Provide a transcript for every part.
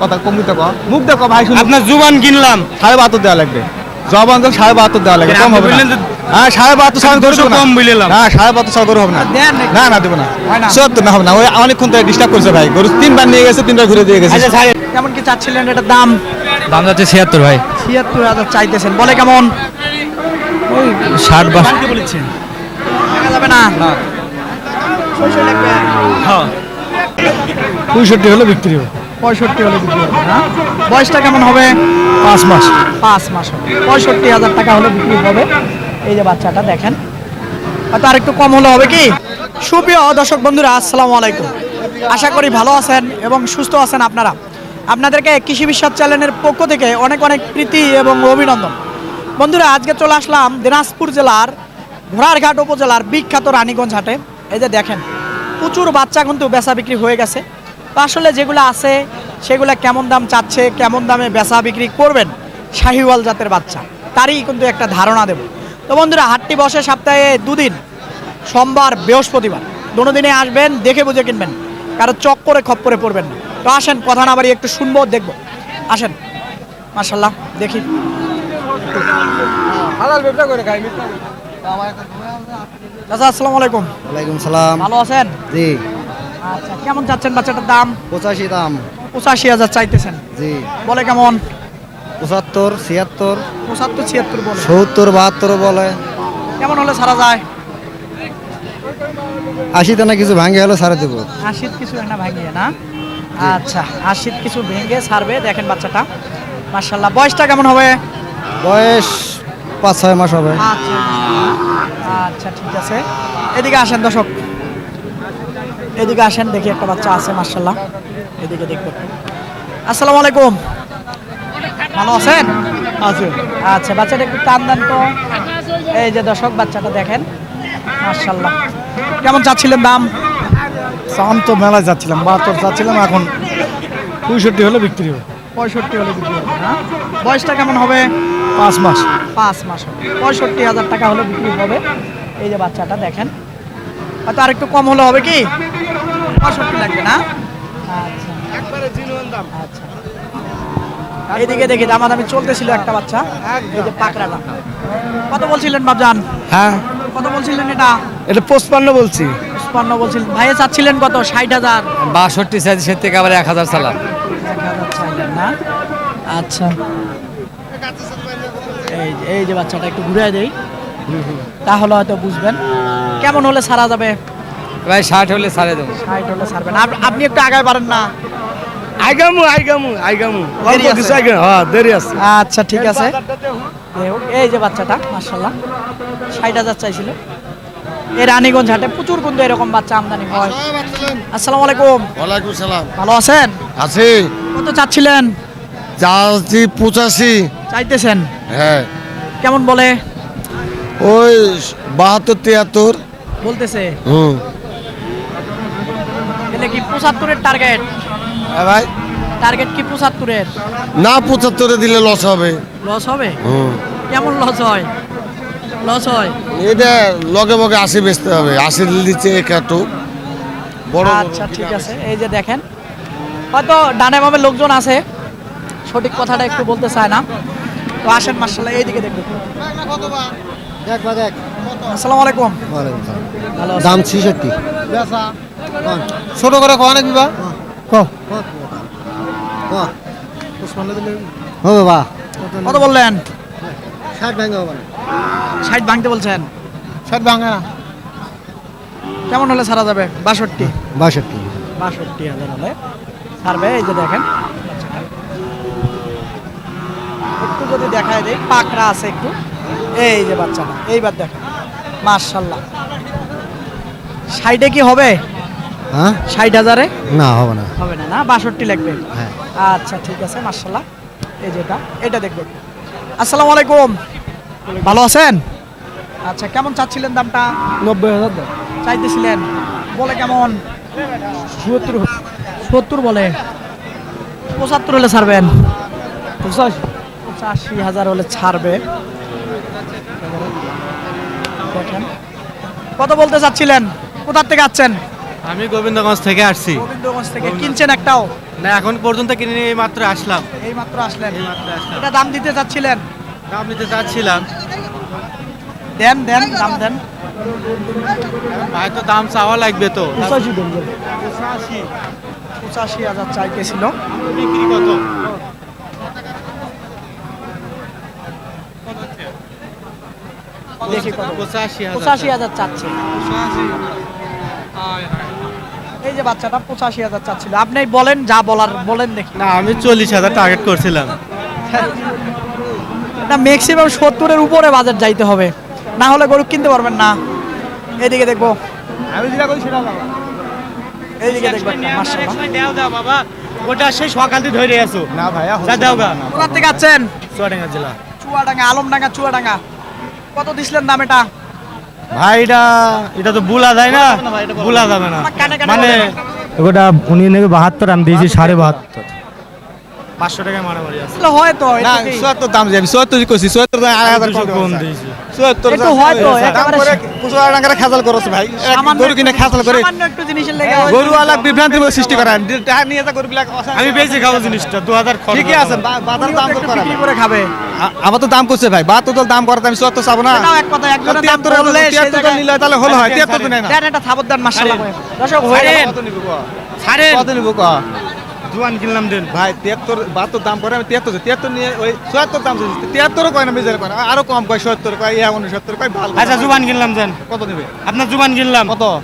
কথা কমিতে কো মুখ দেখো ভাই শুনুন আপনার জুবান কিনলাম ৭২ দেওয়া লাগবে জবান তো ৭২ দেওয়া লাগবে কম হবে না হ্যাঁ ৭২ সাল করে কম বললাম না ৭২ সাল করে হবে না না না দেব না সত্য না হবে না ওই অনেকক্ষণ থেকে ডিস্টার্ব করছে ভাই গরু তিনবার নিয়ে গেছে তিনবার ঘুরে দিয়ে গেছে কেমন কি চাচ্ছিলেন এটার দাম? দাম যাচ্ছে ৭৬ ভাই ৭৬,০০০ চাইতেছেন, বলে কেমন? ওই ৬০ বাস বলেছেন দেখা যাবে না। না ৬৫ হলে বিক্রি হবে 65 হলে বিক্রি হবে না? বয়সটা কেমন হবে? ৫ মাস 5 মাস হবে। 65,০০০ টাকা হলে বিক্রি হবে। এই যে বাচ্চাটা দেখেন, হয়তো আর একটু কম হলে হবে কি। সুপ্রিয় দর্শক বন্ধুরা, আসসালামু আলাইকুম। আশা করি ভালো আছেন এবং সুস্থ আছেন আপনারা। আপনাদেরকে কৃষি বিশ্বাস চ্যানেলের পক্ষ থেকে অনেক অনেক প্রীতি এবং অভিনন্দন। বন্ধুরা, আজকে চলে আসলাম দিনাজপুর জেলার ঘোড়ারঘাট উপজেলার বিখ্যাত রানীগঞ্জ হাটে। এই যে দেখেন, প্রচুর বাচ্চা কিন্তু বেচা বিক্রি হয়ে গেছে। তো আসলে যেগুলো আছে সেগুলো কেমন দাম চাচ্ছে, কেমন দামে বেচা বিক্রি করবেন শাহিওয়াল জাতের বাচ্চা, তারই কিন্তু একটা ধারণা দেব। তো বন্ধুরা, হাটটি বসে সপ্তাহে দুদিন, সোমবার বৃহস্পতিবার। দুটো দিনে আসবেন, দেখে বুঝে কিনবেন, কারো চক্করে খপ্পরে পড়বেন না। তো আসেন, কথা না বাড়ি একটু শুনবো, দেখবো। আসেন, মাশাল্লাহ, দেখি। হালাল ব্যবসা করে খাই চাচা, আসসালামু আলাইকুম। ওয়ালাইকুম সালাম। ভালো আছেন? জি। আচ্ছা, কেমন চাচ্ছেন বাচ্চাটার দাম? 85 দাম। 85,০০০ চাইতেছেন, জি। বলে কেমন? 75, 76, 75, 76 বলে। 70, 72 বলে। কেমন হলে ছাড়া যায়? 80 না কিছু ভাঙে হলে ছাড়ে দেবো। 80 কিছু না ভাঙিয়ে না? আচ্ছা, 80 কিছু ভেঙে ছাড়বে। দেখেন বাচ্চাটা, মাশাআল্লাহ। বয়সটা কেমন হবে? বয়স 5-6 মাস হবে। আচ্ছা আচ্ছা, ঠিক আছে। এদিকে আসেন দর্শক, এদিকে আসেন, দেখি একটা বাচ্চা আছে মাশাআল্লাহ। এদিকে দেখবেন। আসসালামু আলাইকুম, ভালো আছেন? আছে আচ্ছা, বাচ্চাটা একটু টান দেন তো। এই যে দর্শক, বাচ্চাটা দেখেন মাশাআল্লাহ। কেমন চাচ্ছিলেন দাম? সাম তো মেলায় যাচ্ছিলাম ৭২ যাচ্ছিলাম, এখন ৬৫ হলে বিক্রি হবে 65 হলে বিক্রি হবে না? বয়সটা কেমন হবে? ৫ মাস 5 মাস হবে। 65,০০০ টাকা হলে বিক্রি হবে। এই যে বাচ্চাটা দেখেন, হয়তো আর একটু কম হলে হবে কি। 65 লাগবে না? আচ্ছা আচ্ছা। এইদিকে দেখি দামাদামি চলতেছিল একটা বাচ্চা, এই যে পাকড়াটা। কত বলছিলেন বাবজান? হ্যাঁ কত বলছিলেন এটা? এটা 55 বলছি। 55 বলছিলেন। ভাইয়ে চাচ্ছিলেন কত? 60,০০০। ৬২ সাইজ সে থেকে আবার ১,০০০ চালাম 1,০০০ চাইলেন না? আচ্ছা, এই যে বাচ্চাটা একটু ঘুরে দেই, তাহলে হয়তো বুঝবেন কেমন হলে ছাড়া যাবে। ভাই ৬০ হলে ছাড়ে দেবো 60 হলে ছাড়বেন। আপনি একটু আগায় পারেন না? আইগামু দেরি আছে। কিছু আগে হ্যাঁ দেরি আছে। আচ্ছা, ঠিক আছে। এই যে বাচ্চাটা মাশাআল্লাহ 60,০০০ চাইছিল। এই রানীগঞ্জ হাটে প্রচুর কিন্তু এরকম বাচ্চা আমদানি হয়। আসসালামু আলাইকুম। ওয়ালাইকুম সালাম। ভালো আছেন? আছে কত চাচ্ছিলেন? চাচ্ছি 85। চাইতেছেন হ্যাঁ, কেমন বলে? ওই 72, 73। বলতেছে হুম। এলে কি 75-এর টার্গেট? হ্যাঁ ভাই, টার্গেট কি 75-এর? না 75-এ দিলে লস হবে। লস হবে? হুম। কেমন লস হয়? লস হয়? এটা লগে বগে 80 বেচতে হবে। 80 দিচ্ছে একটু বড়। আচ্ছা, ঠিক আছে। এই যে দেখেন, হয়তো ডানে বামে লোকজন আছে, সঠিক কথাটা একটু বলতে চায় না। তো আসেন মাশাআল্লাহ, এইদিকে দেখুন। দেখ বা দেখ। আসসালামু আলাইকুম। ওয়ালাইকুম সালাম। ভালো আছেন? দাম 66। ছোট করে অনেক বিবা হবে বা। কত বললেন? 60 ভাঙে হবে না। 60 ভাঙতে বলছেন। 60 ভাঙে না। কেমন হলে ছাড়া যাবে? 62। 62। 62,০০০ হলে ছাড়বে। এই যে দেখেন, একটু যদি দেখায় দেয়, পাকড়া আছে একটু। এই যে বাচ্চাটা, এইবার দেখেন মাশাআল্লাহ। 60-এ কি হবে? হ্যাঁ? 60,০০০-এ না হবে না। হবে না? না, 62 লাগবে। হ্যাঁ। আচ্ছা, ঠিক আছে মাশাআল্লাহ। এই যেটা, এটা দেখবেন। আসসালামু আলাইকুম, ভালো আছেন? আচ্ছা, কেমন চাচ্ছিলেন দামটা? ৯০,০০০ চাইতেছিলেন, বলে কেমন? 70 বলে। 75 হলে ছাড়বেন? 85,০০০ হলে ছাড়বে। দেখেন, কত বলতে চাচ্ছিলেন? কোথার থেকে আসছেন? আমি গোবিন্দগঞ্জ থেকে আসছি। গোবিন্দগঞ্জ থেকে। কিনছেন একটাও? না এখন পর্যন্ত কিনে নিয়ে মাত্র আসলাম। এই মাত্র আসলেন, এটা দাম দিতে চাচ্ছিলেন? দাম নিতে চাচ্ছিলাম, দেন দেন, দাম দেন। ভাই তো দাম চাওয়া লাগবে তো। 85 দেন, 85,000 চাইতেছিল। বিক্রি কত? দেখি কত। 85,000। 85,000 চাচ্ছে। এই যে বাচ্চাটা 85,000 চাচ্ছিল। আপনি বলেন, যা বলার বলেন দেখি। না আমি 40,000 টার্গেট করছিলাম। এটা ম্যাক্সিমাম 70-এর উপরে বাজার যাইতে হবে, না হলে গরু কিনতে পারবেন না। এইদিকে দেখবো, আমি যেটা করি সেটা দাও। এইদিকে দেখবেন। মাশাআল্লাহ। দাও বাবা, ওটা সেই সকাল থেকে ধরে আছো। না ভাইয়া যা দাও গা। কোথা থেকে আছেন? চুয়াডাঙ্গা জেলা। চুয়াডাঙ্গা, আলমডাঙ্গা, চুয়াডাঙ্গা। কত দিছিলেন দাম এটা? ভাই এটা তো ভুলা যায় না, ভুলা যাবে না। কানে কানে মানে বলেন। ওটা উনি নেবে 72, আমি দিয়েছি 72.5। 500 টাকা মারামারি আছে। আসলে হয় তো, না এটুকুই। 74 দাম যাবে, 74 কইছি, 74 দাম 200 কম দিয়েছি। 74 একটু হয়তো, একেবারে কুচুয়া টাকা খেজাল করছ ভাই। সামান্য- গরু কিনে খেজাল করে সামান্য একটু জিনিসের লেগে গরু আলাদা বিভ্রান্তির মধ্যে সৃষ্টি করেন। টাকা নিয়ে যা গরু বিলাক আমি বেশি খাবো জিনিসটা 2000 খরচ। ঠিকই আছে, বাজার দাম একটু করে বিক্রি করে খাবে। আমার তো দাম করছে ভাই, 72 তো দাম করতে আমি 74 চাবো না। এটাও এক কথা, একজনের দাম 73 বললে সেই 73 জায়গায়- নিলে তাহলে হলো হয়, 73 তো নেই না। দেন এটা থাবত দেন, মাশাআল্লাহ করে। দর্শক হয়ে ছাড়েন। গেল। কত নিব কো? ছাড়েন, কত নিব কো? জোয়ান কিনলাম দেন। ভাই 73 72 দাম করে, আমি 73 নিয়ে ওই 74 দাম চাইছি। 73 কয় না মেজার করে, আরো কম কয়, 70 কয়, 69 কয়, ভালো আচ্ছা জোয়ান কিনলাম দেন। কত নেবে? আপনার জোয়ান কিনলাম। কত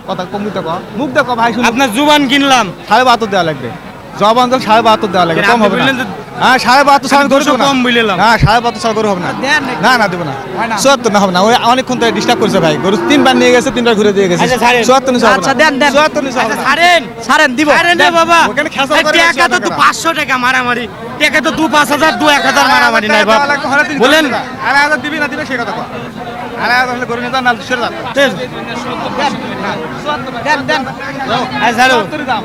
কত কম দিতে কো, মুখ দেখো ভাই, শুনি আপনার জোয়ান কিনলাম। 72.5 দেওয়া লাগবে। জব অঞ্চল 72.5 দেওয়া লাগবে, কেন কম আপনি হবে না। বললেন যে- হ্যাঁ 72 ছাড়া গরু 200 দেবো না। কম বললাম। না 72 ছাড়া গরু হবে না। দেন একটু। না না দেবো না। হয় না। 74 না হবে না, ওই অনেকক্ষণ ধরে ডিস্টার্ব করছে ভাই, গরু 3 বার নিয়ে গেছে, 3 বার ঘুরে দিয়ে গেছে। আচ্ছা, ছাড়েন। 74 নিচে হবে না। আচ্ছা, দেন, দেন। 74 নিচে হবে না। ছাড়েন, ছাড়েন, দিব। ছাড়েন রে দেন। বাবা। ওখানে খেসাল করে টাকা তো 100 টাকা। 500 টাকা মারামারি, টাকা তো 5,000, 1000 মারামারি নাই বাবা। বলেন আরে হাজার দিবি না দিবে সেই কথা কো। আরে হাজার হলে গরু নিতে না সরে যা। দেন দেন। আই ছাড়ো, 74 দাম।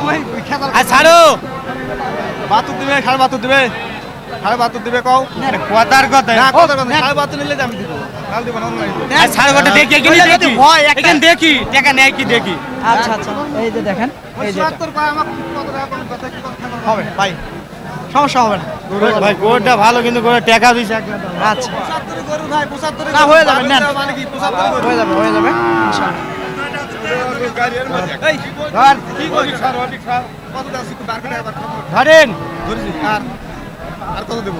ওই খেসাল আই ছাড়ো। 72 দিবে, 72 দিবে, 72 দিবে কও। কথার কথা। না কত কথা 72 নিলে আমি দিব। কাল দিব না অন্য দিব। আই ছাড়ো কথা দেখি, এখানে ওইটা যদি দেখি। হয় একটা- এখানে দেখি, টাকা নেয় কি দেখি। আচ্ছা আচ্ছা, এই যে দেখেন, এই যে এটা। 74 কয় আমাকে কত টাকা কম কথা কি কথা হবে ভাই, সমস্যা হবে না। ভাই গোটা ভালো, কিন্তু গোটা টাকা দিছে এক লাখ। আচ্ছা, 75 গরু ভাই 75 না, হয়ে যাবে, নেন। মানে কি 75 গরু হয়ে যাবে, হয়ে যাবে ইনশাআল্লাহ। গাড়ির মধ্যে এই ধর, কি করি স্যার অনেক স্যার কত দাম শিখু বার করে আবার ধরেন। ধরেছি আর কত দেব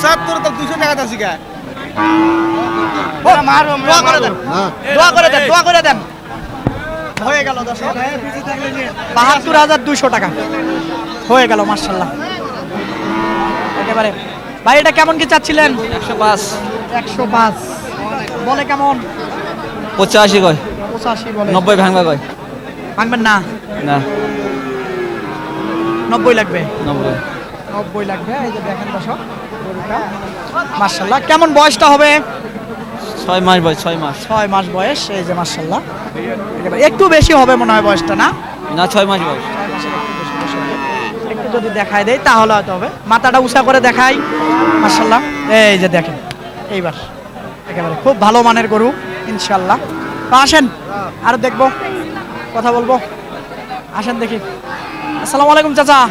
75 তো 200 টাকা দাম শিখা ওরা মারো, দোয়া করে দেন, দোয়া করে দেন, দোয়া করে দেন। হয়ে গেল 72,200 টাকা হয়ে গেল, মাশাআল্লাহ। একেবারে ভাই, এটা কেমন কি চাচ্ছিলেন? 105, 105 বলে কেমন? 85 কয়, 85 বলে। 90 ভাঙবা কয়। ভাঙবেন না? না, 90 লাগবে, 90। 90 লাগবে। এই যে দেখেন দর্শক, গরুটা মাশাআল্লাহ। কেমন বয়সটা হবে? 6 মাস বয়স, 6 মাস। 6 মাস বয়স। এই যে মাশাআল্লাহ, একেবারে একটু বেশি হবে মনে হয় বয়সটা, না? না, 6 মাস বয়স। 6 মাসের একটু বেশি বয়স হবে। একটু যদি দেখাই দেই তাহলে হয়তো হবে। মাথাটা উঁচা করে দেখাই, মাশাআল্লাহ। এই যে দেখেন, এইবার একেবারে খুব ভালো মানের গরু ইনশাআল্লাহ। তো আসেন, আর দেখবো, কথা বলবো, আসেন দেখি। আসসালামু আলাইকুম চাচা,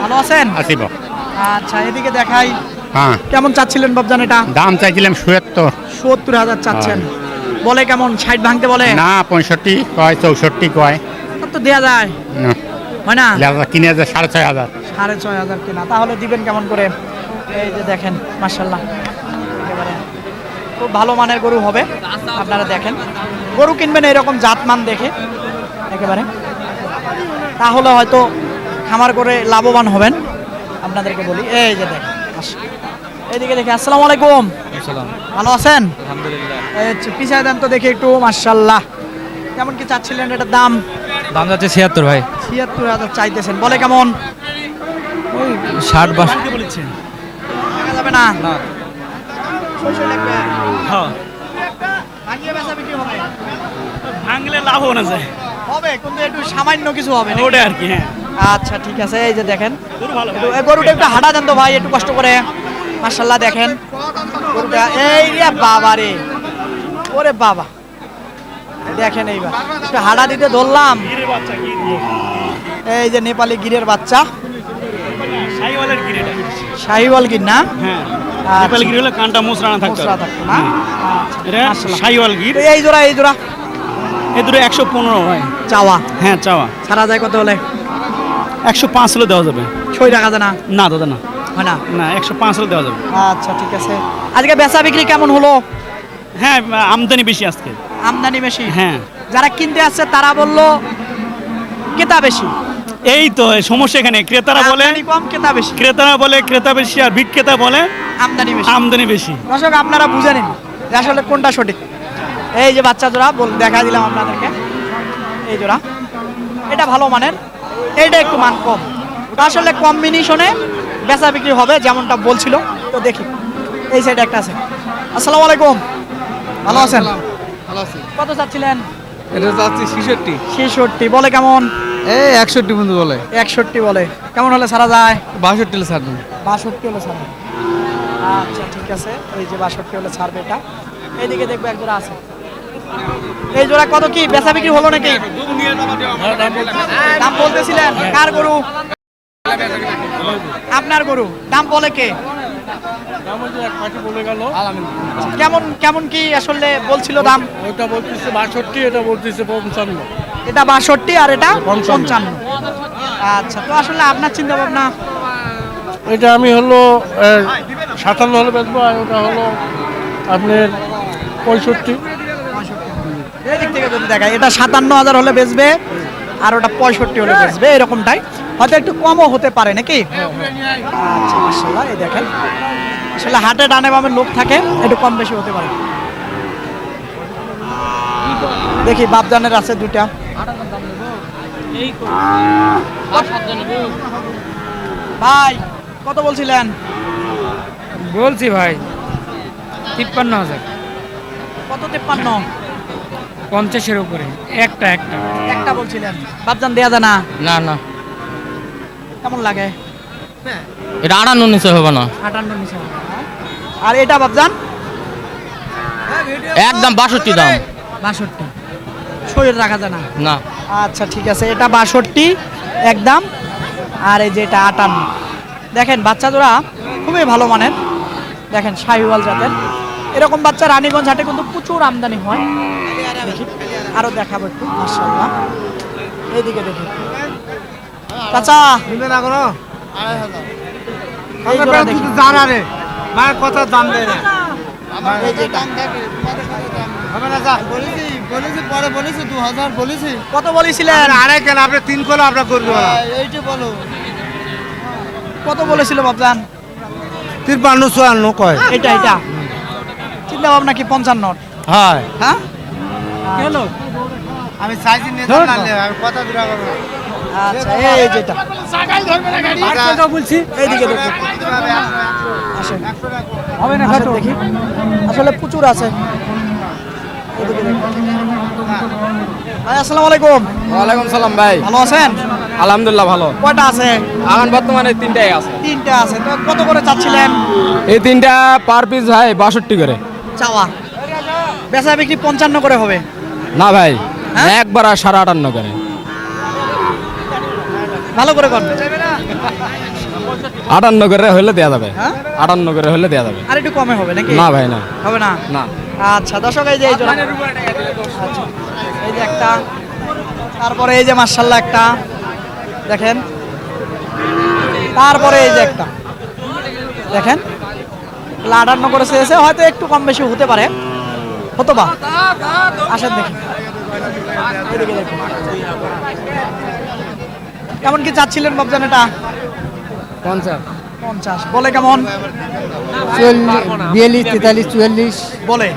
ভালো আছেন? আসিব। আচ্ছা, এদিকে দেখাই। হ্যাঁ, কেমন চাচ্ছিলেন বাবজান এটা? দাম চাইছিলাম 77। 70,000 চাচ্ছেন। বলে কেমন? 60 ভাঙতে বলে? না, 65 কয়, 64 কয়। তো দেয়া যায়, না, হয় না? লেজা কিনে আছে 6,500। 6,500 কিনা, তাহলে দিবেন কেমন করে? এই যে দেখেন, মাশাআল্লাহ, একেবারে খুব ভালো মানের গরু হবে। আপনারা দেখেন, গরু কিনবেন এরকম জাতমান দেখে একেবারে, তাহলে হয়তো খামার করে লাভবান হবেন। আপনাদেরকে বলি, এই যে দেখেন, এইদিকে দেখে। আসসালামু আলাইকুম, ভালো আছেন? আলহামদুলিল্লাহ। পিছায় দেন তো দেখি একটু, মাশাআল্লাহ। কেমন কি চাচ্ছিলেন এটার দাম? দাম যাচ্ছে 76 ভাই। 76,000 চাইতেছেন, বলে কেমন? 60 বাস। বলেছেন টাকা যাবে না? না, ছয়শো লাগবে। হ্যাঁ, ভাঙিয়ে বেচা বিক্রি হবে? ভাঙলে লাভ না যায়। হবে, কিন্তু একটু সামান্য কিছু হবে নাকি? ওটা আর কি। হ্যাঁ, আচ্ছা ঠিক আছে, এই যে দেখেন, এই গরুটা একটু হাঁটা দেন তো ভাই, একটু কষ্ট করে। মাশাআল্লাহ, দেখেন গরুটা, এই রে বাবা রে, ওরে বাবা, দেখেন এইবার একটু হাডা দিতে ধরলাম, এই যে নেপালি গিরের বাচ্চা, শাহিওয়ালের গির এটা। শাহিওয়াল গির না? হ্যাঁ, আচ্ছা। নেপালি গির হলে কানটা মোচড়ানো থাকতে মোচড়া হবে। থাকতো না? আচ্ছা, এটা মাশাআল্লাহ। শাহিওয়াল গির। তো এই জোড়া এ দুটো 115 ভাই। চাওয়া হ্যাঁ চাওয়া। ছাড়া যায় কত হলে? 105 হলে দেওয়া যাবে। ছয় টাকা যায় না? না দাদা না, হয় না? না 105 হলে দেওয়া যাবে। আচ্ছা ঠিক আছে। আজকে বেচা বিক্রি কেমন হলো? হ্যাঁ, আমদানি বেশি আজকে। আমদানি বেশি? হ্যাঁ, যারা কিনতে আসছে তারা বললো ক্রেতা বেশি। এই তো সমস্যা এখানে। ক্রেতারা বলে আমদানি কম, ক্রেতা বেশি। ক্রেতা বেশি, আর বিক্রেতা বলে আমদানি বেশি। আমদানি বেশি। দর্শক আপনারা বুঝে নিন যে আসলে কোনটা সঠিক। এই যে বাচ্চা জোড়া দেখা দিলাম আপনাদেরকে, এই জোড়া এটা ভালো মানের, এইটা একটু মান কম। তো আসলে কম্বিনেশনে বেচা বিক্রি হবে যেমনটা বলছিল। তো দেখি এই সাইডে একটা আছে। আসসালামু আলাইকুম, ভালো আছেন? ভালো আছি। কত চাচ্ছিলেন? এটা যাচ্ছি 66। 66 বলে কেমন? এই 61 বন্ধু বলে। 61 বলে। কেমন হলে সারা যায়? 62 ছাড় দেন। 62 হলে ছাড়বে। আচ্ছা ঠিক আছে, এই যে 62 হলে ছাড়বে এটা। এইদিকে দেখবো এক জোড়া আছে। এই জোড়া কত কি বেচা বিক্রি হলো নাকি? দাম বলতেছিলেন? কার গরু? আপনার গরু। দাম বলে কে? কেমন কেমন কি আসলে বলছিল দাম? ওটা বলতেছে 62, এটা বলতেছে 55। এটা 62 আর এটা 55। আচ্ছা, তো আসলে আপনার চিন্তা ভাবনা? এটা আমি হলো 57 হলে বেচবো, আর ওটা হলো আপনার 65। এই দিক থেকে যদি দেখায় এটা 57,000 হলে বেচবে, আর ওটা 65 হলে বেচবে, এরকমটাই। হয়তো একটু কমও হতে পারে নাকি? আচ্ছা মাশাআল্লাহ। এই দেখেন আসলে হাটে ডানে বামে লোক থাকে, একটু কম বেশি হতে পারে। দেখি বাপজানের আছে দুটা। ভাই কত বলছিলেন? বলছি ভাই 53,000। কত? 53? 50-এর উপরে একটা একটা বলছিলেন। বাপজান দেয়া যায় না? না না, কেমন লাগে? এটা 58 নিচে হবে না। 58 নিচে হবে না? আর এটা বাপজান? একদম 62 দাম। 62 শরীর রাখা যায় না? না, আচ্ছা ঠিক আছে, এটা 62 একদম। আর এই যে এটা 58। দেখেন বাচ্চা জোড়া খুবই ভালো মানের, দেখেন শাহিওয়াল জাতের। এরকম বাচ্চা রানীগঞ্জ হাটে কিন্তু প্রচুর আমদানি হয়। দেখি আরো দেখাবো একটু। মাশাআল্লাহ, এইদিকে দেখি চাচা নিবে না কোনো? এই জোড়া দেখি। জানা রে মায়ের কথা দাম দেয় না। এই যে এটা। হবে না যা বলেছি পরে বলেছি 2000 বলেছি। কত বলেছিলেন? আরে কেন আপনি 3 করো আপনার করবো না। এইটা বলো কত বলেছিল বাপজান? 53 54 কয়। এটা চিন্তা ভাবনা কি 55? হয় হ্যাঁ হ্যালো, আমি চাইছি নিয়ে না আমি কথা দিরা করব। আচ্ছা এই যেটা বলছি এইদিকে দেখুন। আসেন হবে না খাটো দেখি, আসলে প্রচুর আছে। এইদিকে দেখুন। ভাই আসসালামু আলাইকুম। ওয়ালাইকুম সালাম ভাই। ভালো আছেন? আলহামদুলিল্লাহ ভালো। কয়টা আছে? এখন বর্তমানে 3টাই আছে। 3টা আছে। তো কত করে চাচ্ছিলেন? এই 3টা পার পিস ভাই 62 করে। চাওয়া বেচা বিক্রি 55 করে হবে? না ভাই, হ্যাঁ? একবার 58.5 করে। ভালো করে করবে। 58 করে হলে দেয়া যাবে। হ্যাঁ? 58 করে হলে দেয়া যাবে। আর একটু কমে হবে নাকি? না ভাই না। হবে না? না। আচ্ছা দর্শক এই যে এই জোড়া। আচ্ছা, এই যে একটা, তারপরে এই যে মাশাআল্লাহ একটা দেখেন, তারপরে এই যে একটা দেখেন 58 করে চেয়েছে, হয়তো একটু কম বেশি হতে পারে, হতো বা। আসেন দেখি এদিকে দেখুন। কেমন কি চাচ্ছিলেন বাবজান এটা? 50 বলে কেমন? 42 43 44 বলে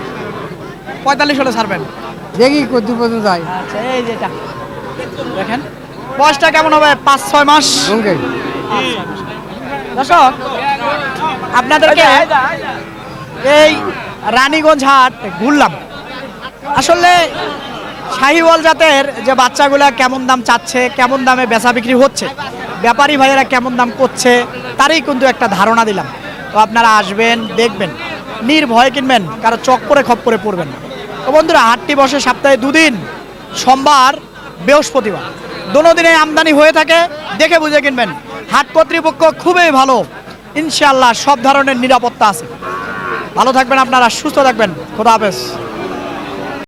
45 হলে ছাড়বেন। দেখি কত পর্যন্ত যায়। আচ্ছা এই যেটা দেখেন, বয়সটা কেমন হবে? 5-6 মাস। ওকে দর্শক আপনাদেরকে এই রানীগঞ্জ হাট ঘুরলাম। আসলে শাহিওয়াল জাতের যে বাচ্চাগুলা কেমন দাম চাচ্ছে, কেমন দামে বেচা বিক্রি হচ্ছে, ব্যাপারী ভাইয়েরা কেমন দাম করছে, তারই কিন্তু একটা ধারণা দিলাম। তো আপনারা আসবেন, দেখবেন, নির্ভয়ে কিনবেন, কারো চক করে খপ করে পড়বেন না। তো বন্ধুরা হাটটি বসে সপ্তাহে দুদিন, সোমবার বৃহস্পতিবার, দোনো দিনে আমদানি হয়ে থাকে, দেখে বুঝে কিনবেন। হাট কর্তৃপক্ষ খুবই ভালো, ইনশাআল্লাহ সব ধরনের নিরাপত্তা আছে। ভালো থাকবেন আপনারা, সুস্থ থাকবেন, খোদা হাফেজ।